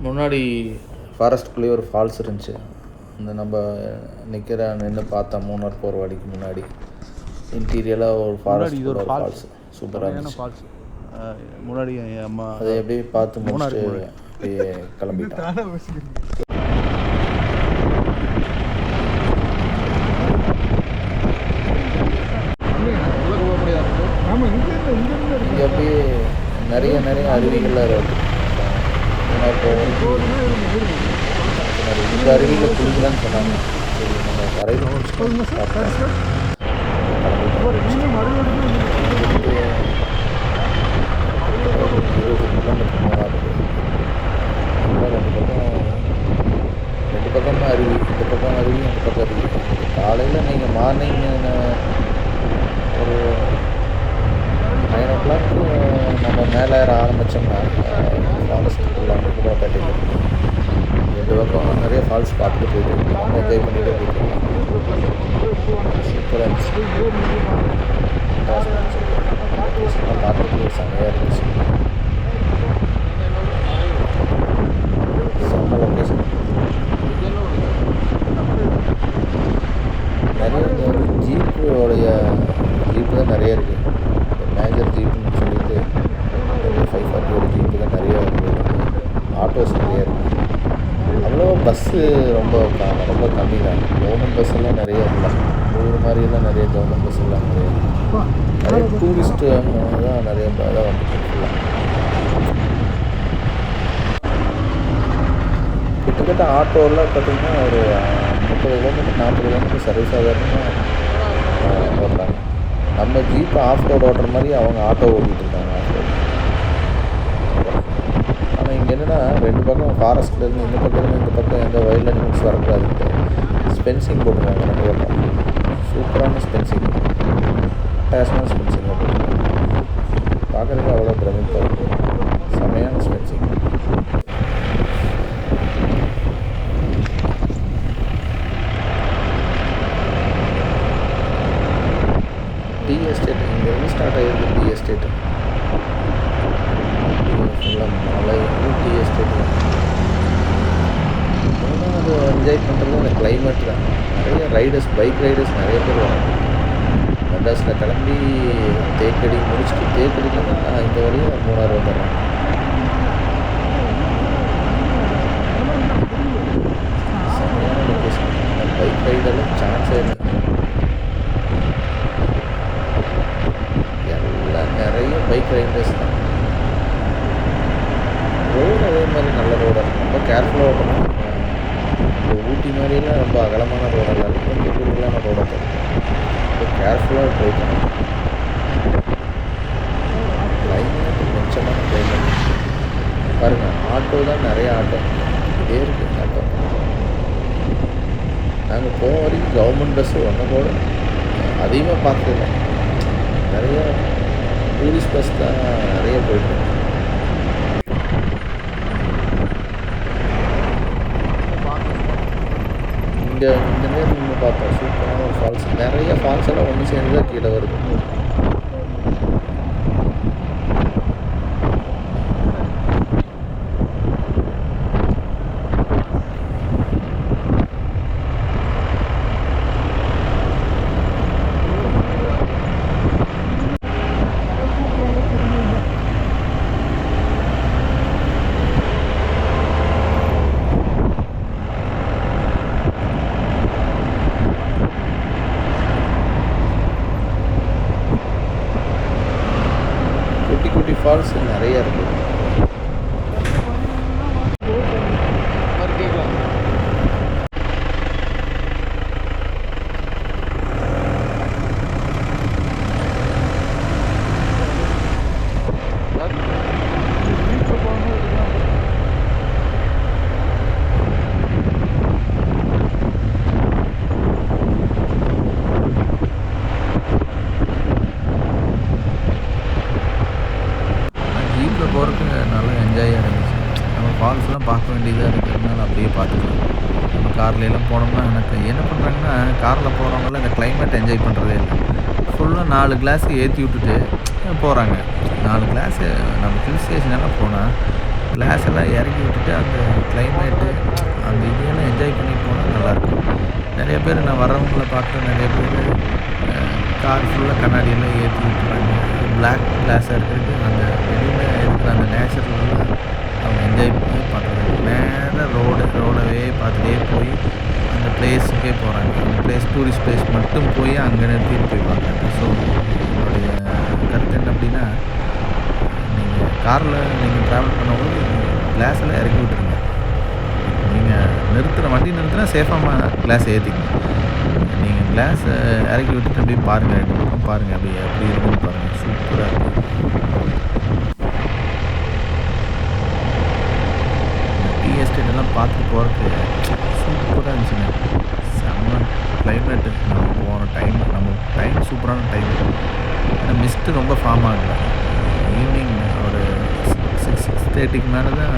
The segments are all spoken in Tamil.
முன்னாடி ஃபாரஸ்ட்டுக்குள்ளேயே ஒரு ஃபால்ஸ் இருந்துச்சு. இந்த நம்ம நின்று பார்த்தா மூணார் போகிற வழிக்கு முன்னாடி இன்டீரியலாக ஒரு ஃபாரஸ்ட் ஒரு ஃபால்ஸ் சூப்பராக இருந்துச்சு. ஃபால்ஸ் முன்னாடி அம்மா அதை அப்படியே பார்த்து முடிச்சுட்டு அப்படியே கிளம்பிட்டான். இங்கே அப்படியே நிறைய அருவிகள்லாம் இருக்குது. இந்த அருவியில் குளிக்கலான்னு சொன்னாங்க. சரி நம்ம கரையில் ரெண்டு பக்கம் அருவி, இந்த பக்கம் அருவி, அந்த பக்கம் அருவி. காலையில் நீங்கள் மார்னிங் ஒரு 9 o'clock நம்ம மேலே ஏற ஆரம்பித்தோம்னா ஃபாரஸ்ட்டுக்குள்ள குடவாப்பேட்டையில் ரெண்டு பக்கம் நிறைய ஃபால்ஸ் பார்த்துட்டு போயிட்டு நம்ம என்ஜாய் பண்ணிகிட்டே போயிட்டு சூப்பராக இருந்துச்சு. பார்க்குறதுக்கு செம்மையாக இருந்துச்சு. செம்ம லொக்கேஷன். நிறைய இங்கே வந்து ஜீப்பு தான் நிறைய இருக்குது. மேஜர் ஜீப்புன்னு சொல்லிட்டு 540 ஜீப்பு தான் நிறைய இருக்குது. ஆட்டோஸ் நிறைய இருக்குது. அவ்வளோ பஸ்ஸு ரொம்ப கம்மி தான். கவர்மெண்ட் பஸ் எல்லாம் நிறைய இல்லை. ஊர் மாதிரியெல்லாம் நிறைய கவர்மெண்ட் பஸ் எல்லாம் நிறைய டூரிஸ்ட்டு தான் நிறைய தான் வந்துட்டு ஃபுல்லாக. கிட்டத்தட்ட ஆட்டோலாம் பார்த்திங்கன்னா ஒரு 30 கிலோமீட்டர் 40 கிலோமீட்டர் சர்வீஸ் சாதாரணமாக ஓட்டுறாங்க. நம்ம ஜீப் ஆஃப் ரோடு ஓட்டுற மாதிரி அவங்க ஆட்டோ ஓட்டிகிட்டு இருக்காங்க ஆஃப் ரோடு. ஆனால் இங்கே என்னென்னா ரெண்டு பக்கம் ஃபாரஸ்ட்லேருந்து இந்த பக்கத்துலேருந்து இந்த பக்கம் எந்த வைல்ட் அனிமல்ஸ் வரக்கூடாதுன்ட்டு ஸ்பென்சிங் போட்டுருக்காங்க. ரெண்டு பக்கம் சூப்பரான ஸ்பென்சிங், அட்டாச்மெண்ட் ஸ்பென்சிங் போட்டுருக்காங்க. பார்க்குறதுக்கு அவ்வளோ பிரமிப்பாக இருக்குது. செமையான ஸ்பென்சிங். டீ எஸ்டேட் இங்கேருந்து ஸ்டார்ட் ஆகிருக்கு. டீ எஸ்டேட்டு ஃபுல்லாக மலை டீ எஸ்டேட்டு. அது என்ஜாய் பண்ணுறது அந்த கிளைமேட் தான். நிறைய ரைடர்ஸ், பைக் ரைடர்ஸ் நிறைய பேர் வராங்க. மெட்ராஸில் கிளம்பி தேக்கடி முடிச்சுட்டு தேக்கடியில் இந்த வழியாக மூணார் வந்துடுறாங்க. செம்மையான லொக்கேஷன். பைக் ரைடெல்லாம் சான்ஸே இல்லை. நிறைய பைக் ரைடர்ஸ் தான். ரோடு அதே மாதிரி நல்ல ரோடாக இருக்கும். ரொம்ப கேர்ஃபுல்லாக ஓட்டணும். இப்போ ஊட்டி மாதிரியெல்லாம் ரொம்ப அகலமான ரோடாக இல்லை, கொஞ்சம் குறுகலான ரோடாக இருக்கும். ரொம்ப கேர்ஃபுல்லாக ட்ரை பண்ணணும். கிளைமேட் மிச்சமான கிளைமேட் பாருங்கள். ஆட்டோ தான் நிறைய ஆட்டோ இதே இருக்குது. ஆட்டோ நாங்கள் போக வரைக்கும் கவர்மெண்ட் பஸ்ஸு ஒன்று கூட அதிகமாக பார்க்கல. நிறைய டூரிஸ்ட் பஸ் தான் நிறைய போயிட்டுருக்கு. இங்கே இந்த நேரம் நம்ம பார்த்தோம். சூப்பரான ஒரு ஃபால்ஸ். நிறைய ஃபால்ஸ் எல்லாம் ஒன்று சேர்ந்து தான் கீழே வருது. குட்டி ஃபால்ஸ் நிறைய இருக்குது. போகிறதுக்கு நல்லா என்ஜாயாக இருந்துச்சு. நம்ம ஃபால்ஸ்லாம் பார்க்க வேண்டியதாக இருக்கிறதுனால அப்படியே பார்த்துக்கலாம். நம்ம கார்லாம் போனோம்னா எனக்கு என்ன பண்ணுறாங்கன்னா, காரில் போகிறவங்களாம் இந்த கிளைமேட் என்ஜாய் பண்ணுறதே இல்லை. ஃபுல்லாக 4 கிளாஸு ஏற்றி விட்டுட்டு போகிறாங்க. 4 கிளாஸு நம்ம ஹில் ஸ்டேஷனெல்லாம் போனால் கிளாஸ் எல்லாம் இறக்கி விட்டுட்டு அந்த கிளைமேட்டு அந்த இதெல்லாம் என்ஜாய் பண்ணி போனால் நல்லாயிருக்கும். நிறைய பேர் நான் வர்றவங்கள பார்க்குறேன், நிறைய பேர் கார் ஃபுல்லாக கண்ணாடியெல்லாம் ஏற்றி விட்டுறாங்க. பிளாக் கிளாஸாக இருக்கிறது அந்த வெளியில் இருக்கிற அந்த நேச்சுரல்லாம் அவங்க என்ஜாய் பண்ணி பண்ணுறாங்க. நேராக ரோடவே பார்த்துட்டே போய் அந்த பிளேஸுக்கே போகிறாங்க. அந்த பிளேஸ் டூரிஸ்ட் பிளேஸ் மட்டும் போய் அங்கே நிறுத்திட்டு போய் பார்க்குறாங்க. ஸோ என்னுடைய கருத்து என்ன அப்படின்னா, நீங்கள் காரில் நீங்கள் ட்ராவல் பண்ணும்போது கிளாஸ் எல்லாம் இறக்கி விட்டுருங்க. நீங்கள் வண்டி நிறுத்தினா சேஃபாக கிளாஸ் ஏற்றிக்கணும். நீங்கள் கிளாஸ் இறக்கி விட்டுட்டு அப்படியே பாருங்கள், 2 பக்கம் பாருங்கள், அப்படி எப்படி இருக்குன்னு பாருங்கள். சூப்பராக இருக்கும். டீ எஸ்டேட் எல்லாம் பார்த்துட்டு போகிறதுக்கு சூப்பராக இருந்துச்சுங்க. செம்ம கிளைமேட்டு. நம்ம போகிற டைம் சூப்பரான டைம். ஆனால் மிஸ்ட்டு ரொம்ப ஃபார்ம் ஆகலை. ஈவினிங் ஒரு 6:30க்கு மேலே தான்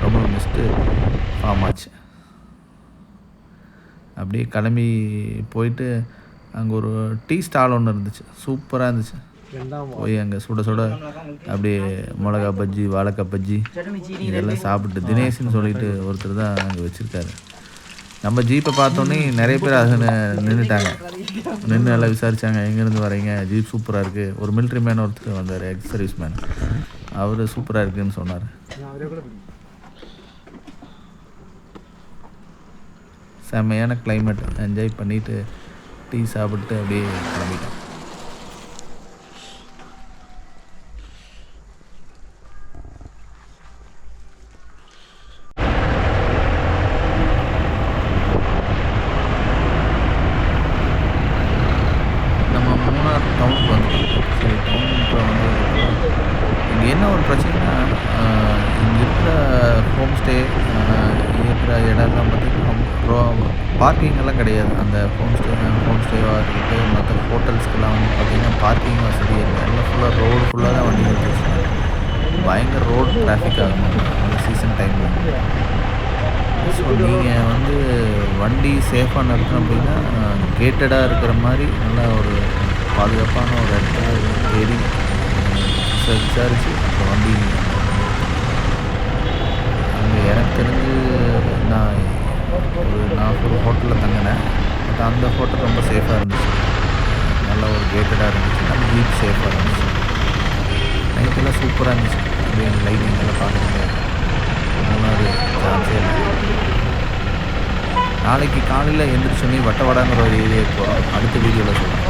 ரொம்ப மிஸ்ட்டு ஃபார்ம் ஆச்சு. அப்படியே கிளம்பி போயிட்டு அங்கே ஒரு டீ ஸ்டால் ஒன்று இருந்துச்சு, சூப்பராக இருந்துச்சு. போய் அங்கே சுட அப்படியே மிளகா பஜ்ஜி, வாழைக்காய் பஜ்ஜி இதெல்லாம் சாப்பிட்டு, தினேஷ்னு சொல்லிட்டு ஒருத்தர் தான் அங்கே வச்சுருக்காரு. நம்ம ஜீப்பை பார்த்தோன்னே நிறைய பேர் அது நின்றுட்டாங்க. நின்று எல்லாம் விசாரித்தாங்க, எங்கேருந்து வரீங்க, ஜீப் சூப்பராக இருக்குது. ஒரு மிலிட்ரி மேன் ஒருத்தர் வந்தார், எக்ஸ் சர்வீஸ் மேன், அவர் சூப்பராக இருக்குதுன்னு சொன்னார். செம்மையான கிளைமேட் என்ஜாய் பண்ணிவிட்டு டீ சாப்பிட்டு அப்படியே கிளம்பிட்டோம். நம்ம மூணார் டவுனுக்கு வந்துட்டோம். சரி, டவுனுக்கு வந்து இங்கே என்ன ஒரு பிரச்சனைனா, இங்கே இருக்கிற ஹோம் ஸ்டே இருக்கிற இடம்லாம் பார்த்திங்கன்னா பார்க்கிங்கெல்லாம் கிடையாது. அந்த ஹோம் ஸ்டேவாக இருக்கட்டும், மற்ற ஹோட்டல்ஸ்க்கெல்லாம் வந்து பார்த்திங்கன்னா பார்க்கிங் வசதியே இல்லை. எல்லாம் ஃபுல்லாக ரோடு ஃபுல்லாக தான் வண்டி நிறுத்திடுச்சு. பயங்கர ரோடு டிராஃபிக் ஆகும் அந்த சீசன் டைமில். ஸோ நீங்கள் வந்து வண்டி சேஃபாக நிறுத்தணும் அப்படின்னா கேட்டடாக இருக்கிற மாதிரி நல்லா ஒரு பாதுகாப்பான ஒரு இடத்துல தேடி விசாரித்து அப்புறம் வண்டி அங்கே எனக்கு தெரிஞ்சு நான் ஒரு ஹோட்டலில் தங்கினேன். பட் அந்த ஹோட்டல் ரொம்ப சேஃபாக இருந்துச்சு, நல்ல ஒரு கேட்டடாக இருந்துச்சு, நம்ம ஜீப் சேஃபாக இருந்துச்சு. நைட்டெல்லாம் சூப்பராக இருந்துச்சு. அப்படியே லைட்டிங் எல்லாம் பார்க்குறது மூணாறு சான்ஸே இல்லை. நாளைக்கு காலையில் எழுந்திரிச்சோன்னே வட்டவடாங்கிற ஒரு ஏரியாவுக்கு போகிறோம். அடுத்த வீடியோவில் சொல்கிறேன்.